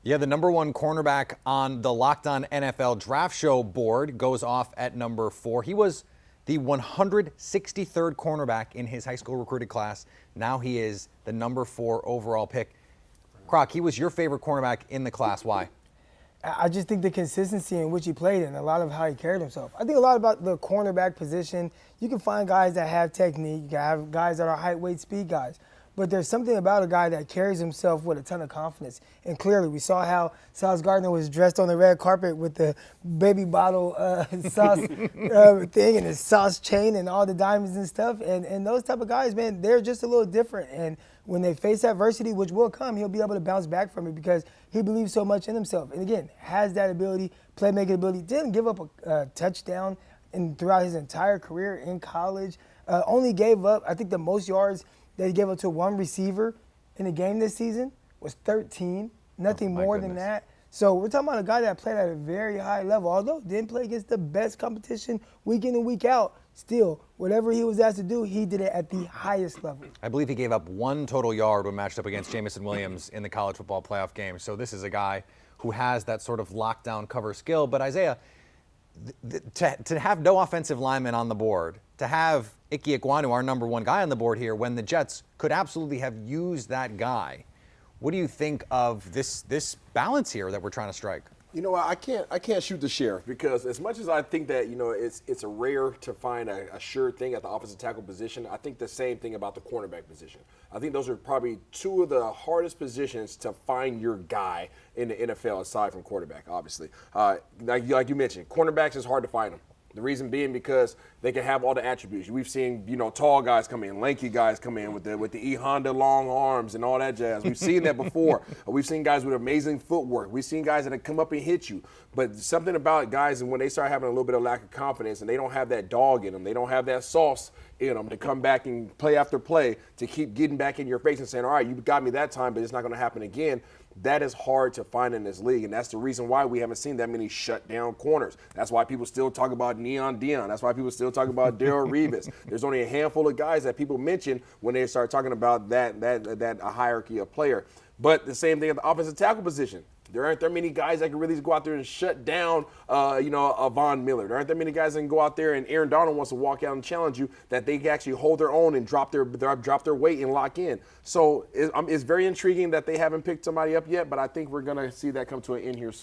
Yeah, the number one cornerback on the Locked On NFL Draft Show board goes off at number 4. He was the 163rd cornerback in his high school recruited class. Now he is the number 4 overall pick. Croc, he was your favorite cornerback in the class. Why? I just think the consistency in which he played and a lot of how he carried himself. I think a lot about the cornerback position. You can find guys that have technique. You can have guys that are height, weight, speed guys. But there's something about a guy that carries himself with a ton of confidence. And clearly, we saw how Gardner was dressed on the red carpet with the baby bottle sauce thing and his sauce chain and all the diamonds and stuff. And those type of guys, man, they're just a little different. And when they face adversity, which will come, he'll be able to bounce back from it because he believes so much in himself. And again, has that ability, playmaking ability. Didn't give up a touchdown throughout his entire career in college. Only gave up, I think, the most yards that he gave up to one receiver in the game this season was 13, nothing more than that. So we're talking about a guy that played at a very high level. Although didn't play against the best competition week in and week out, still, whatever he was asked to do, he did it at the highest level. I believe he gave up 1 total yard when matched up against Jamison Williams in the college football playoff game. So this is a guy who has that sort of lockdown cover skill. But Isaiah, to have no offensive lineman on the board, to have Ike Ekwonu, our number 1 guy on the board here, when the Jets could absolutely have used that guy, what do you think of this balance here that we're trying to strike? You know what, I can't shoot the sheriff because as much as I think that, it's a rare to find a sure thing at the offensive tackle position, I think the same thing about the cornerback position. I think those are probably 2 of the hardest positions to find your guy in the NFL aside from quarterback, obviously. Like you mentioned, cornerbacks is hard to find them. The reason being because they can have all the attributes. We've seen, tall guys come in, lanky guys come in with the E Honda long arms and all that jazz. We've seen that before. We've seen guys with amazing footwork. We've seen guys that come up and hit you. But something about guys, and when they start having a little bit of lack of confidence and they don't have that dog in them, they don't have that sauce in them to come back and play after play to keep getting back in your face and saying, all right, you got me that time, but it's not going to happen again. That is hard to find in this league, and that's the reason why we haven't seen that many shut-down corners. That's why people still talk about Neon Dion. That's why people still talk about Darrell Revis. There's only a handful of guys that people mention when they start talking about that hierarchy of player. But the same thing at the offensive tackle position. There aren't that many guys that can really go out there and shut down, a Von Miller. There aren't that many guys that can go out there and Aaron Donald wants to walk out and challenge you that they can actually hold their own and drop their weight and lock in. So it's very intriguing that they haven't picked somebody up yet, but I think we're going to see that come to an end here soon.